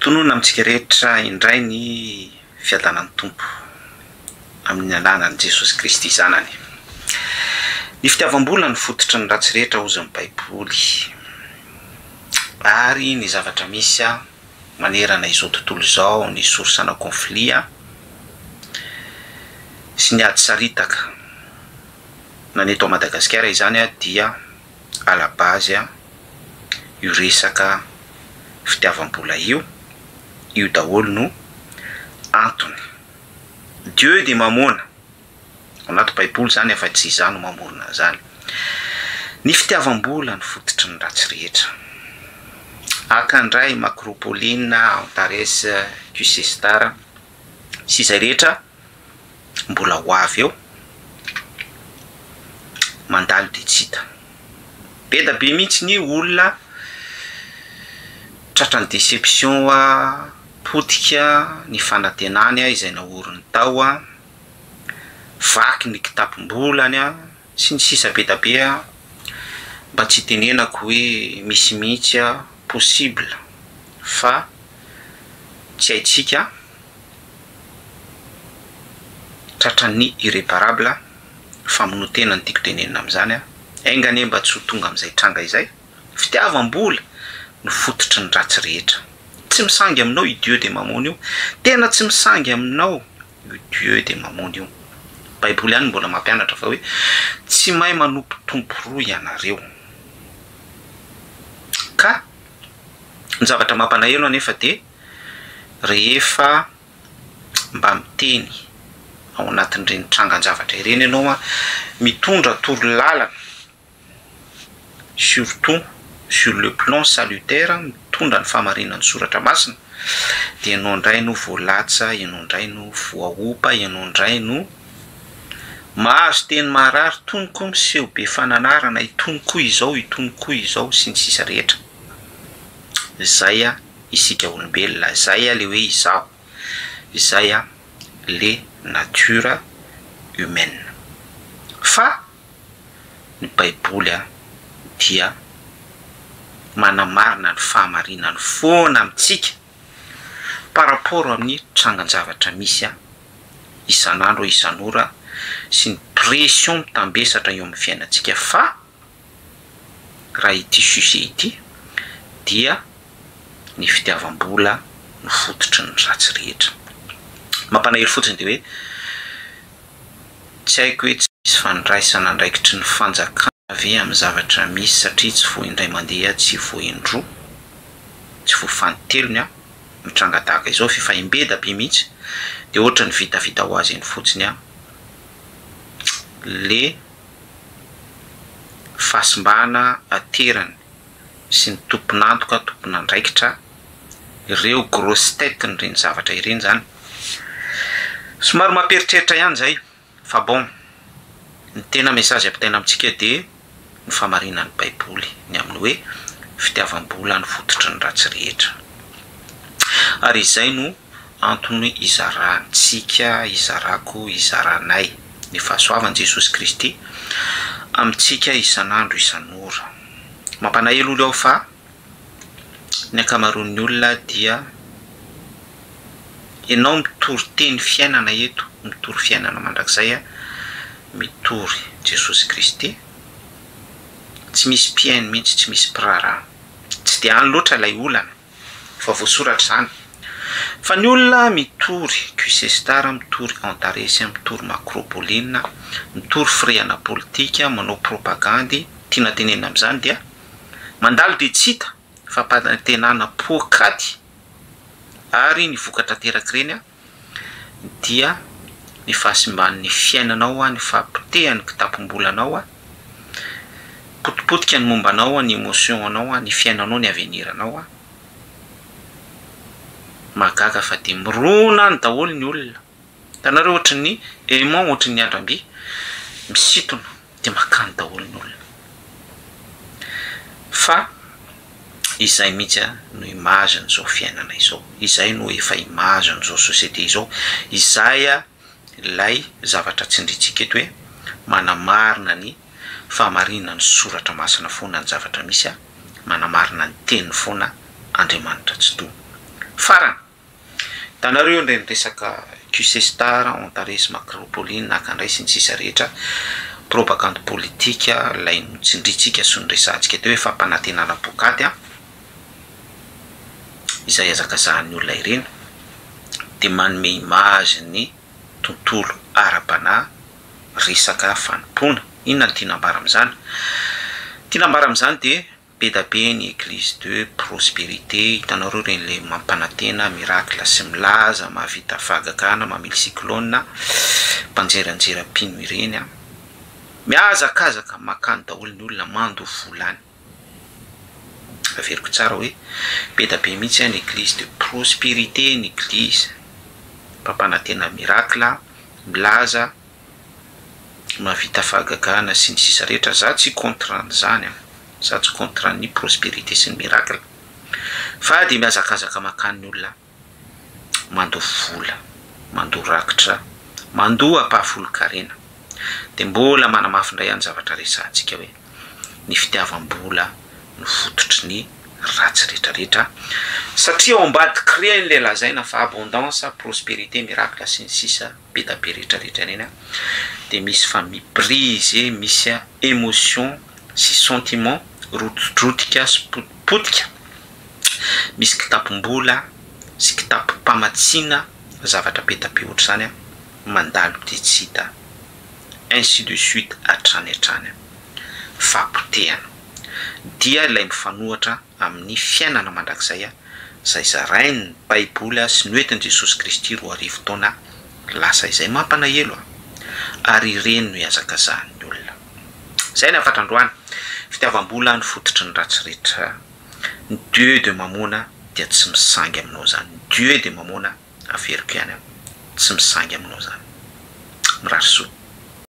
Tonoana amintsika rehetra indray ny fiadanan'ny tompo amin'ny anaran'i Jesosy Kristy zanany. Ny fitiavam-bola ny fototry ny ratsy rehetra ozy amin'ny Baiboly. Ary ny zavatra misy manerana izao tontolo izao, ny sorsana konflia sy ny ady saritaka na ny eto Madagasikara izany dia à la base io resaka fitiavam-bola io daholo no antony. Dieu de mamona anaty Baiboly zany afa tsy izany no mamorona zany. Ny fitiavam-bola ny fototry ny ratsy rehetra. Akandray Macropoline, Antares, Cusestar sy izay rehetra mbola ho avy eo mandalo de tsy hita. Be da be mihitsy ny olona tratrany déception potika ny fanantenany izay naoriny tao vaky ny kitapom-bolany sy ny sisa be da be mba tsy tenenako hoe misy mihitsy possible fa tsy haitsika tratrany irréparable famonotena ny tiako tenenina amin'izany aingane mba tsy ho tonga amin'izay tranga izay. Fitiavam-bola no fototry ny ratsy rehetra. Tsy misangy aminao i Dieu de mamona io, tena tsy misangy aminao io Dieu de mamona io. Baiboly ihany mbola mampianatra fa hoe tsy mahay manompo tompo roa ianareo. Ka ny zavatra mampanahelo anefa de rehefa mba miteny ao anatin'ireny trangan-javatra ireny ianao mitondra toro-lalana surtout sur le plan salutaire, mitondra ny famarinan'ny soratra masina, dia ianao indray no voalatsa, ianao indray no voaopa, ianao indray no mahazo teny marary tonoko miseho be fananarana itonoko izao sy ny sisa rehetra. Zay isika olombelona, zay le hoe izao, zay le nature humaine. Fa ny Baiboly dia manamarina ny fahamarinany foana amintsika par rapport amin'ny trangan-javatra misy isan'andro isan'ora sy ny pression mitambesatra eo amin'ny fiainantsika. Fa raha ity sujet ity dia ny fitiavam-bola no fototry ny ratsy rehetra. Mampanahelo fotsiny de hoe tsy haiko hoe tsy misy fandraisana andraikitry ny fanjakana ve amin'ny zavatra misy satria tsy vo indray mandeha, tsy vo indroa, tsy vo fanotelony mitranga tahaka izao fifaimbe da be mihitsy de ohatra ny vitavita ho azy eny fotsiny le fahasimbana aterany sy ny tomponantoka, tomponandraikitra ireo grosse tête n'ireny zavatra ireny zany. Somary mamperitreritra ihany zay fa bon, ny tena message ampitaina amintsika de ny famarinan'ny Baiboly ny amin'ny hoe fitiavam-bola ny fototry ny ratsy rehetra. Ary izay no antony izarantsika, izarako, izaranay ny fahasoavan'i Jesosy Kristy amintsika isan'andro isan'ora. Mampanahelo olo ao fa ny ankamaroan'ny olona dia ianao mitory teny fiainana eto, mitory fiainana mandrakizay mitory Jesosy Kristy, tsy misy mpiaino mihitsy, tsy misy mpiraharaha. Tsy dia any loatra ilay olana fa voasoratra zany fa ny olona mitory Cusestar, mitory Antares, mitory Macropoline, mitory fireana politika, manao propagandy tiana tenenina amin'izany dia mandalo de tsy hita fa tenana pokaty ary ny vokatra teraka ireny dia ny fahasimban'ny fiainanao, ny fahampitehany kitapom-bolanao, potipotika ny mombanao, ny émotion anao, ny fiainanao, ny aveniranao magaga fa de mirona ny daholo ny olona. Tanareo ohatra ny aimant, ohatra ny andramby misitona de makany daholo ny olona. Fa izay mihitsy no image n'izao fiainana izao, izay no efa image n'izao société izao, izay ilay zavatra tsindritsika eto hoe manamarina ny fahamarinana ny soratra masina foana ny zavatra misy, manamarina ny teny foana Andriamanitra tsy to. farany tanareo ndray resaka QC Star, Antares, Macropoline, nakandray sy ny sisa rehetra propagande politika lay tsindritsika sy nyresantsika teo hoe fampanantenana pokaty izay azakazahany olona ireny de manome image ny tontolo ara-panahy resaka fanompona. Inona ny tianambara am'izany? Tianambara am'izany de be da be ny église de prospérité, hitanareo reny le mampanantena miracle sy milaza mahavita fahagagana mamily cyclone mpanjeranjera-pino ireny miazakazaka makany daholo ny olona mando volany. Averiko tsara hoe be da be mihitsy ny église de prospérité, ny église mpampanantena miracle milaza mahavita fahagagana sy ny sisa rehetra. Za tsy contre an'izany za tsy contre ny prospérité sy ny miracle fa de miazakazaka makany olona mando vola, mando rakitra, mando apahafolo-karena. De mbola manamafindray any zavatra resantsika hoe ny fitiavam-bola ny fototry ny ratsy rehetrarehetra satria ao ambady créer le lazaina fa abondance, prospérité, miracle sy ny sisa be da be rehetrarehetra reny de misy fa mibrise, misy émotion sy sentiment rotodrotika sy potika, misy kitapom-bola sy kitapo-pamatsina zavatra be da be ohatry zany mandalo de tsy hita, ainsi de suite hatrany hatrany. Fampotehana dia ilay mifanohatra amin'ny fiainana mandrakizay zay zarainy baiboly sy noentin' Jesosy Kristy 4 taona lasa izay mampalahelo ary ireny no iazakazahany olona. Zay ny afatrandroany fitiavam-bola ny fototry ny ratsy rehetra. Ny Dieu de mamona dia tsy misangy aminao zany. Dieu de mamona averiko ihany tsy misangy aminao zany. Mirary soa.